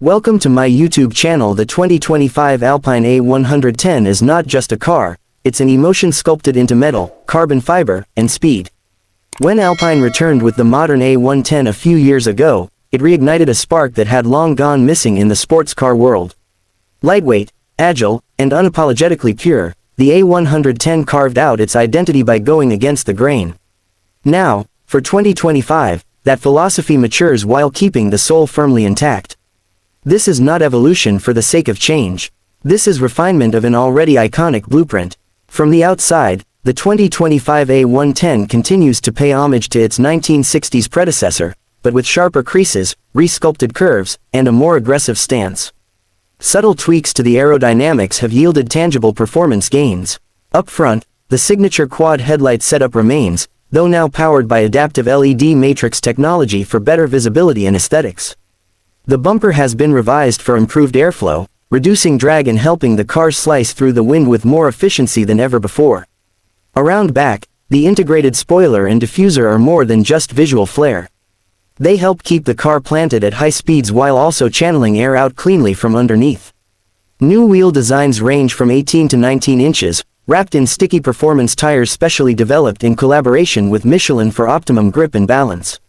Welcome to my YouTube channel. The 2025 Alpine A110 is not just a car, it's an emotion sculpted into metal, carbon fiber, and speed. When Alpine returned with the modern A110 a few years ago, it reignited a spark that had long gone missing in the sports car world. Lightweight, agile, and unapologetically pure, the A110 carved out its identity by going against the grain. Now, for 2025, that philosophy matures while keeping the soul firmly intact. This is not evolution for the sake of change. This is refinement of an already iconic blueprint. From the outside, the 2025 A110 continues to pay homage to its 1960s predecessor, but with sharper creases, re-sculpted curves, and a more aggressive stance. Subtle tweaks to the aerodynamics have yielded tangible performance gains. Up front, the signature quad headlight setup remains, though now powered by adaptive LED matrix technology for better visibility and aesthetics. The bumper has been revised for improved airflow, reducing drag and helping the car slice through the wind with more efficiency than ever before. Around back, the integrated spoiler and diffuser are more than just visual flair. They help keep the car planted at high speeds while also channeling air out cleanly from underneath. New wheel designs range from 18 to 19 inches, wrapped in sticky performance tires specially developed in collaboration with Michelin for optimum grip and balance.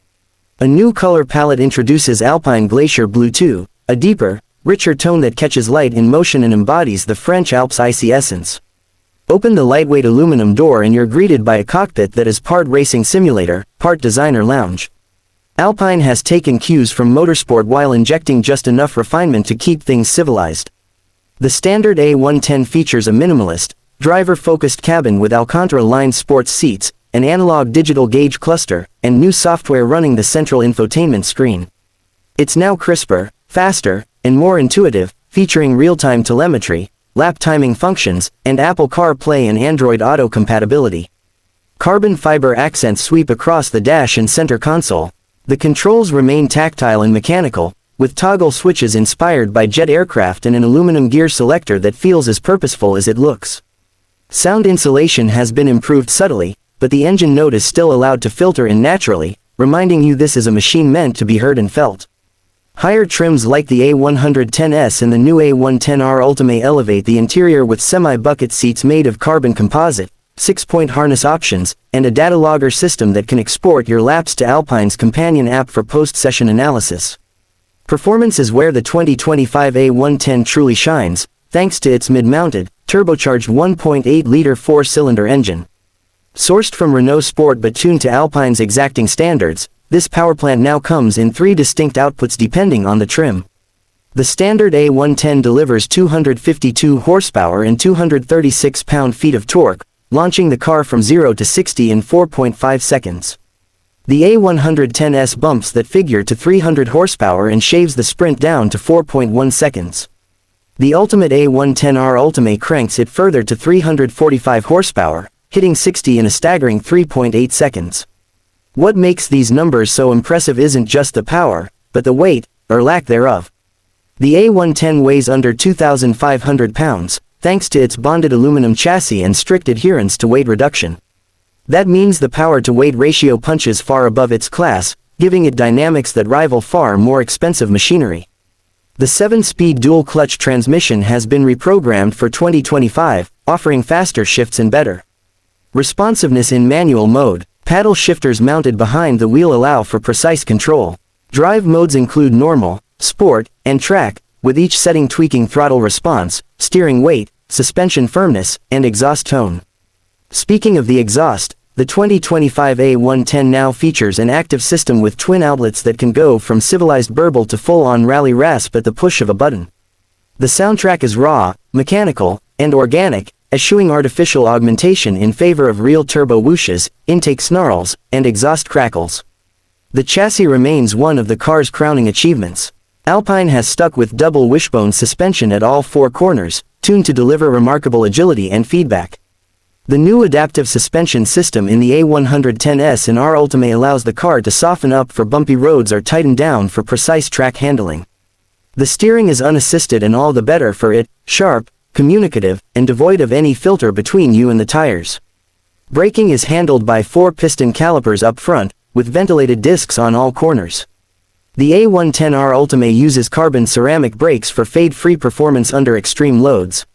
A new color palette introduces Alpine Glacier Blue 2, a deeper, richer tone that catches light in motion and embodies the French Alps' icy essence. Open the lightweight aluminum door and you're greeted by a cockpit that is part racing simulator, part designer lounge. Alpine has taken cues from motorsport while injecting just enough refinement to keep things civilized. The standard A110 features a minimalist, driver-focused cabin with Alcantara-lined sports seats, an analog digital gauge cluster, and new software running the central infotainment screen. It's now crisper, faster, and more intuitive, featuring real-time telemetry, lap timing functions, and Apple CarPlay and Android Auto compatibility. Carbon fiber accents sweep across the dash and center console. The controls remain tactile and mechanical, with toggle switches inspired by jet aircraft and an aluminum gear selector that feels as purposeful as it looks. Sound insulation has been improved subtly, but the engine note is still allowed to filter in naturally, reminding you this is a machine meant to be heard and felt. Higher trims like the A110S and the new A110R Ultimate elevate the interior with semi-bucket seats made of carbon composite, 6-point harness options, and a data logger system that can export your laps to Alpine's companion app for post-session analysis. Performance is where the 2025 A110 truly shines, thanks to its mid-mounted, turbocharged 1.8-liter four-cylinder engine. Sourced from Renault Sport but tuned to Alpine's exacting standards, this powerplant now comes in three distinct outputs depending on the trim. The standard A110 delivers 252 horsepower and 236 pound-feet of torque, launching the car from 0 to 60 in 4.5 seconds. The A110S bumps that figure to 300 horsepower and shaves the sprint down to 4.1 seconds. The Ultimate A110R Ultimate cranks it further to 345 horsepower, hitting 60 in a staggering 3.8 seconds. What makes these numbers so impressive isn't just the power, but the weight, or lack thereof. The A110 weighs under 2,500 pounds, thanks to its bonded aluminum chassis and strict adherence to weight reduction. That means the power-to-weight ratio punches far above its class, giving it dynamics that rival far more expensive machinery. The 7-speed dual-clutch transmission has been reprogrammed for 2025, offering faster shifts and better responsiveness in manual mode. Paddle shifters mounted behind the wheel allow for precise control. Drive modes include normal, sport, and track, with each setting tweaking throttle response, steering weight, suspension firmness, and exhaust tone. Speaking of the exhaust, the 2025 A110 now features an active system with twin outlets that can go from civilized burble to full-on rally rasp at the push of a button. The soundtrack is raw, mechanical, and organic, eschewing artificial augmentation in favor of real turbo whooshes, intake snarls, and exhaust crackles. The chassis remains one of the car's crowning achievements. Alpine has stuck with double wishbone suspension at all four corners, tuned to deliver remarkable agility and feedback. The new adaptive suspension system in the A110S and R Ultimate allows the car to soften up for bumpy roads or tighten down for precise track handling. The steering is unassisted and all the better for it, sharp, communicative, and devoid of any filter between you and the tires. Braking is handled by 4-piston calipers up front, with ventilated discs on all corners. The A110R Ultimate uses carbon ceramic brakes for fade-free performance under extreme loads.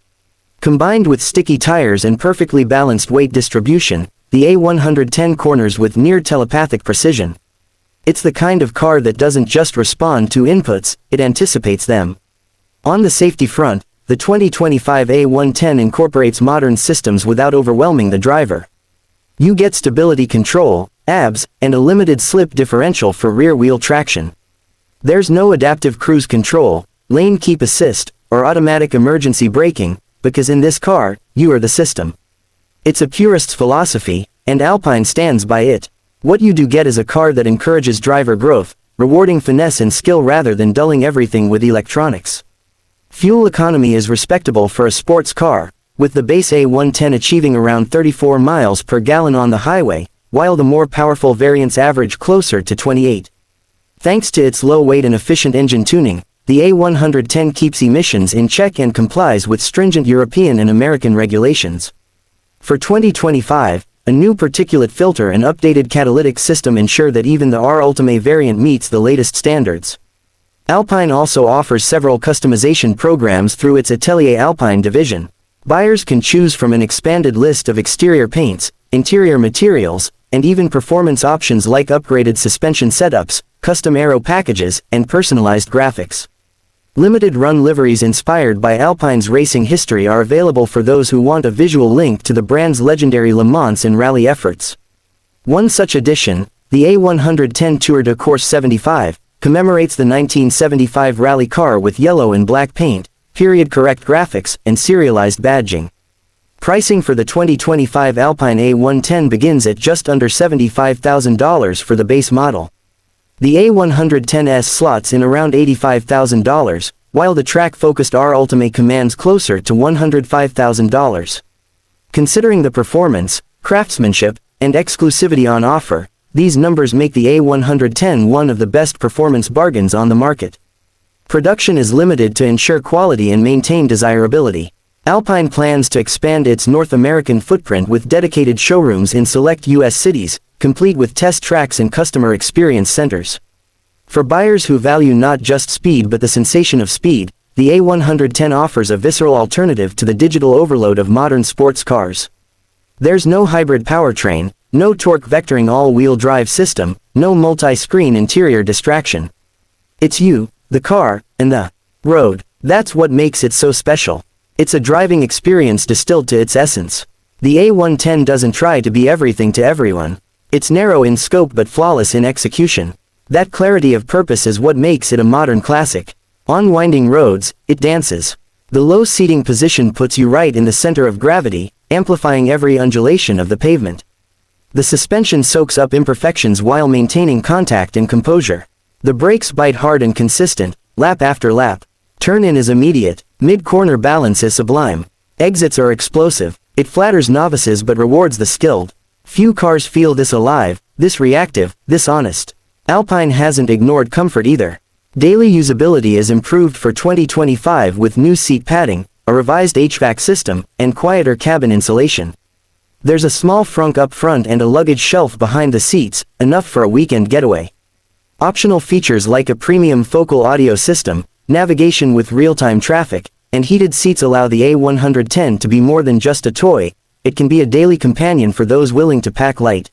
Combined with sticky tires and perfectly balanced weight distribution, the A110 corners with near telepathic precision. It's the kind of car that doesn't just respond to inputs, it anticipates them. On the safety front, the 2025 A110 incorporates modern systems without overwhelming the driver. You get stability control, ABS, and a limited slip differential for rear-wheel traction. There's no adaptive cruise control, lane keep assist, or automatic emergency braking, because in this car, you are the system. It's a purist's philosophy, and Alpine stands by it. What you do get is a car that encourages driver growth, rewarding finesse and skill rather than dulling everything with electronics. Fuel economy is respectable for a sports car, with the base A110 achieving around 34 miles per gallon on the highway, while the more powerful variants average closer to 28. Thanks to its low weight and efficient engine tuning, the A110 keeps emissions in check and complies with stringent European and American regulations. For 2025, a new particulate filter and updated catalytic system ensure that even the R Ultimate variant meets the latest standards. Alpine also offers several customization programs through its Atelier Alpine division. Buyers can choose from an expanded list of exterior paints, interior materials, and even performance options like upgraded suspension setups, custom aero packages, and personalized graphics. Limited-run liveries inspired by Alpine's racing history are available for those who want a visual link to the brand's legendary Le Mans and rally efforts. One such edition, the A110 Tour de Course 75, commemorates the 1975 rally car with yellow and black paint, period-correct graphics, and serialized badging. Pricing for the 2025 Alpine A110 begins at just under $75,000 for the base model. The A110S slots in around $85,000, while the track-focused R Ultimate commands closer to $105,000. Considering the performance, craftsmanship, and exclusivity on offer, these numbers make the A110 one of the best performance bargains on the market. Production is limited to ensure quality and maintain desirability. Alpine plans to expand its North American footprint with dedicated showrooms in select U.S. cities, complete with test tracks and customer experience centers. For buyers who value not just speed but the sensation of speed, the A110 offers a visceral alternative to the digital overload of modern sports cars. There's no hybrid powertrain, no torque vectoring all-wheel drive system, no multi-screen interior distraction. It's you, the car, and the road. That's what makes it so special. It's a driving experience distilled to its essence. The A110 doesn't try to be everything to everyone. It's narrow in scope but flawless in execution. That clarity of purpose is what makes it a modern classic. On winding roads, it dances. The low seating position puts you right in the center of gravity, amplifying every undulation of the pavement. The suspension soaks up imperfections while maintaining contact and composure. The brakes bite hard and consistent, lap after lap. Turn-in is immediate, mid-corner balance is sublime. Exits are explosive. It flatters novices but rewards the skilled. Few cars feel this alive, this reactive, this honest. Alpine hasn't ignored comfort either. Daily usability is improved for 2025 with new seat padding, a revised HVAC system, and quieter cabin insulation. There's a small frunk up front and a luggage shelf behind the seats, enough for a weekend getaway. Optional features like a premium focal audio system, navigation with real-time traffic, and heated seats allow the A110 to be more than just a toy. It can be a daily companion for those willing to pack light.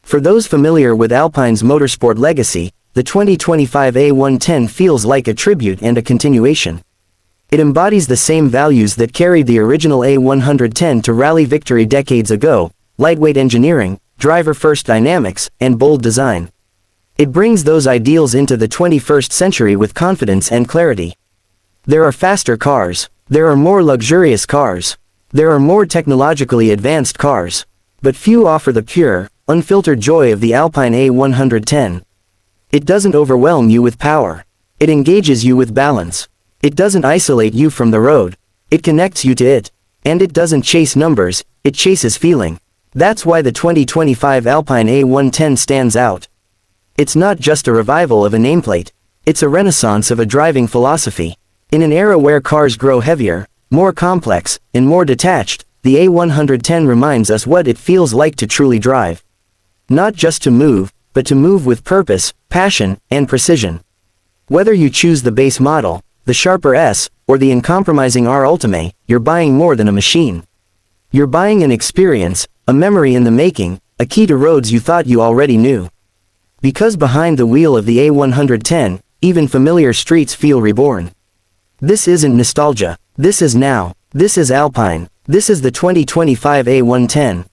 For those familiar with Alpine's motorsport legacy, the 2025 A110 feels like a tribute and a continuation. It embodies the same values that carried the original A110 to rally victory decades ago: lightweight engineering, driver-first dynamics, and bold design. It brings those ideals into the 21st century with confidence and clarity. There are faster cars. There are more luxurious cars. There are more technologically advanced cars. But few offer the pure, unfiltered joy of the Alpine A110. It doesn't overwhelm you with power. It engages you with balance. It doesn't isolate you from the road. It connects you to it. And it doesn't chase numbers, it chases feeling. That's why the 2025 Alpine A110 stands out. It's not just a revival of a nameplate. It's a renaissance of a driving philosophy. In an era where cars grow heavier, more complex, and more detached, the A110 reminds us what it feels like to truly drive. Not just to move, but to move with purpose, passion, and precision. Whether you choose the base model, the sharper S, or the uncompromising R Ultimate, you're buying more than a machine. You're buying an experience, a memory in the making, a key to roads you thought you already knew. Because behind the wheel of the A110, even familiar streets feel reborn. This isn't nostalgia. This is now. This is Alpine. This is the 2025 A110.